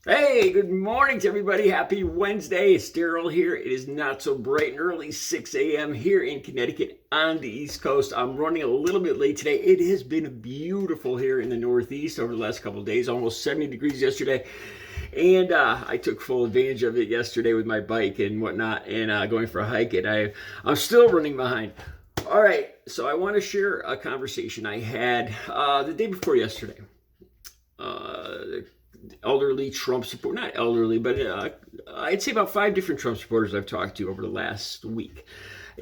Hey, good morning to everybody. Happy Wednesday. It's Daryl here. It is not so bright and early, 6 a.m. here in Connecticut on the East Coast. I'm running a little bit late today. It has been beautiful here in the Northeast over the last couple of days, almost 70 degrees yesterday. And I took full advantage of it yesterday with my bike and whatnot and going for a hike. And I'm still running behind. All right, so I want to share a conversation I had the day before yesterday. Elderly Trump support, not elderly, but I'd say about 5 different Trump supporters I've talked to over the last week.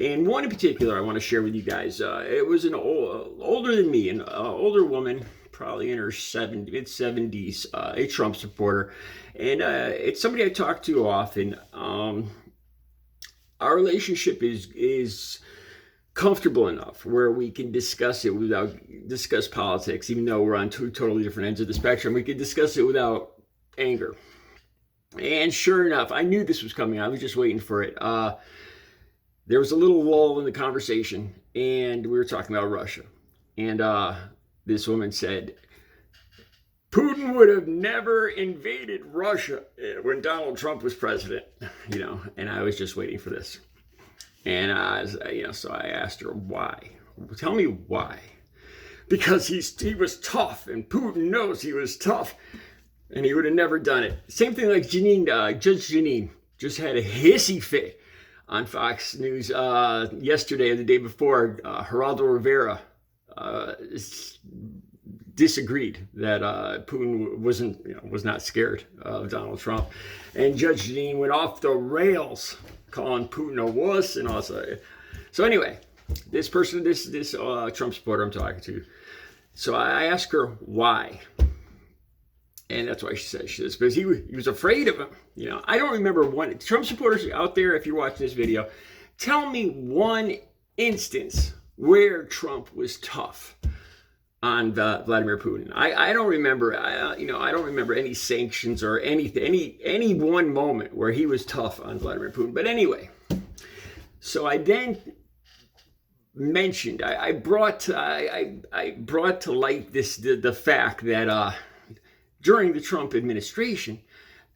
And one in particular I want to share with you guys. It was an older than me, an older woman, probably in her mid 70s, a Trump supporter. And it's somebody I talk to often. Our relationship is comfortable enough where we can discuss it without discuss politics, even though we're on 2 totally different ends of the spectrum. We can discuss it without anger. And sure enough, I knew this was coming. I was just waiting for it. There was a little lull in the conversation, and we were talking about Russia. And this woman said, Putin would have never invaded Russia when Donald Trump was president, and I was just waiting for this. And so I asked her why. Tell me why. Because he was tough, and Putin knows he was tough, and he would have never done it. Same thing like Judge Jeanine just had a hissy fit on Fox News yesterday or the day before. Geraldo Rivera disagreed that Putin was not scared of Donald Trump, and Judge Jeanine went off the rails, calling Putin a wuss and also. So anyway, this person, this Trump supporter I'm talking to. So I asked her why, and that's why she says because he was afraid of him. I don't remember one Trump supporters out there. If you're watching this video, tell me one instance where Trump was tough on Vladimir Putin. I don't remember. I don't remember any sanctions or anything, any one moment where he was tough on Vladimir Putin. But anyway, so I then mentioned I brought to light the fact that during the Trump administration,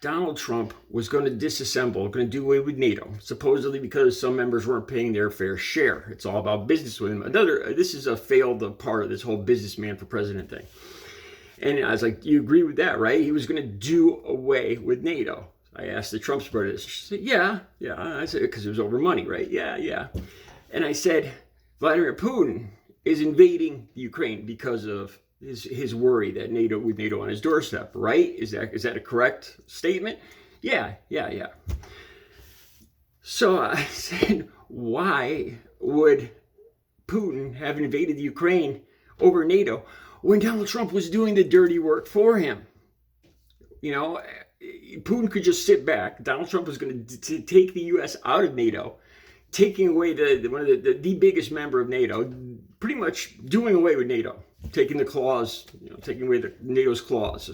Donald Trump was going to disassemble, going to do away with NATO, supposedly because some members weren't paying their fair share. It's all about business with him. This is a failed part of this whole businessman for president thing. And I was like, you agree with that, right? He was going to do away with NATO. I asked the Trump supporter. She said, yeah. I said, because it was over money, right? Yeah. And I said, Vladimir Putin is invading Ukraine because of his worry that NATO on his doorstep, right? Is that a correct statement? Yeah. So I said, why would Putin have invaded Ukraine over NATO when Donald Trump was doing the dirty work for him? Putin could just sit back. Donald Trump was going to take the U.S. out of NATO, taking away one of the biggest member of NATO, pretty much doing away with NATO. Taking the clause, taking away NATO's clause.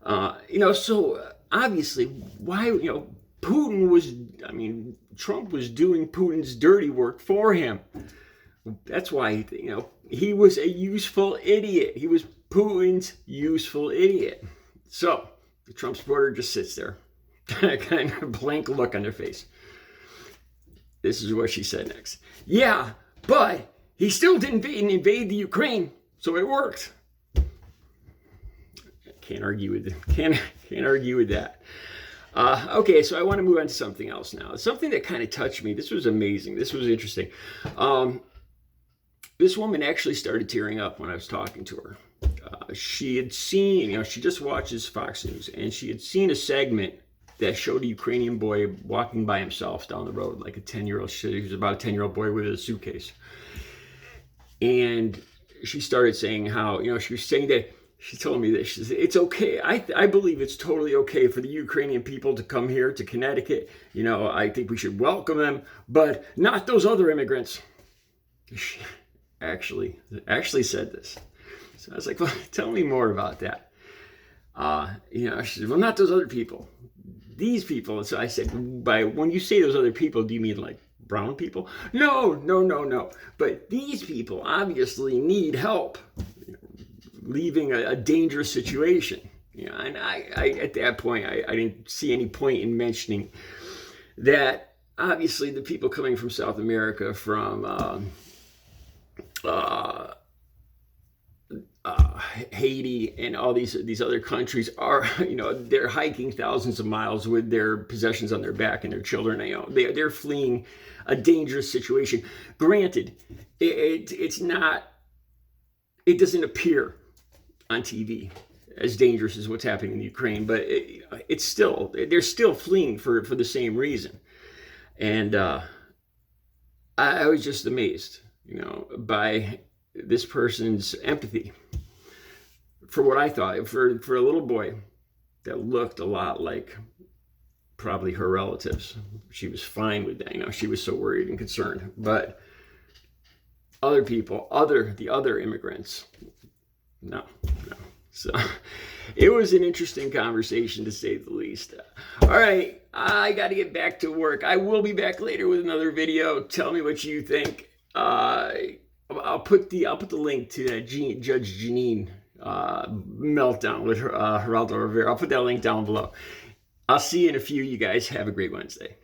So obviously, why, Trump was doing Putin's dirty work for him. That's why, he was a useful idiot. He was Putin's useful idiot. So the Trump supporter just sits there, kind of blank look on their face. This is what she said next. Yeah, but he still didn't invade the Ukraine. So it worked. Can't argue with that. Okay, so I want to move on to something else now. Something that kind of touched me. This was amazing. This was interesting. This woman actually started tearing up when I was talking to her. She had seen, she just watches Fox News, and she had seen a segment that showed a Ukrainian boy walking by himself down the road, like a 10-year-old. He was about a 10-year-old boy with a suitcase. And she started saying how, she was saying that, she told me this, she said, it's okay. I believe it's totally okay for the Ukrainian people to come here to Connecticut. I think we should welcome them, but not those other immigrants. She actually said this. So I was like, well, tell me more about that. She said, well, not those other people. These people. So I said, when you say those other people, do you mean like brown people? No. But these people obviously need help leaving a dangerous situation. And I at that point, I didn't see any point in mentioning that obviously the people coming from South America, from Haiti and all these other countries are, they're hiking thousands of miles with their possessions on their back and their children. They're fleeing a dangerous situation. Granted, it's not, it doesn't appear on TV as dangerous as what's happening in Ukraine, but it's still, they're still fleeing for the same reason. And I was just amazed, by this person's empathy for what I thought, for a little boy that looked a lot like probably her relatives. She was fine with that, she was so worried and concerned. But other people, the other immigrants, no. So it was an interesting conversation, to say the least. All right, I got to get back to work. I will be back later with another video. Tell me what you think. I'll put the link to that Judge Jeanine meltdown with Geraldo Rivera. I'll put that link down below. I'll see you in a few. You guys have a great Wednesday.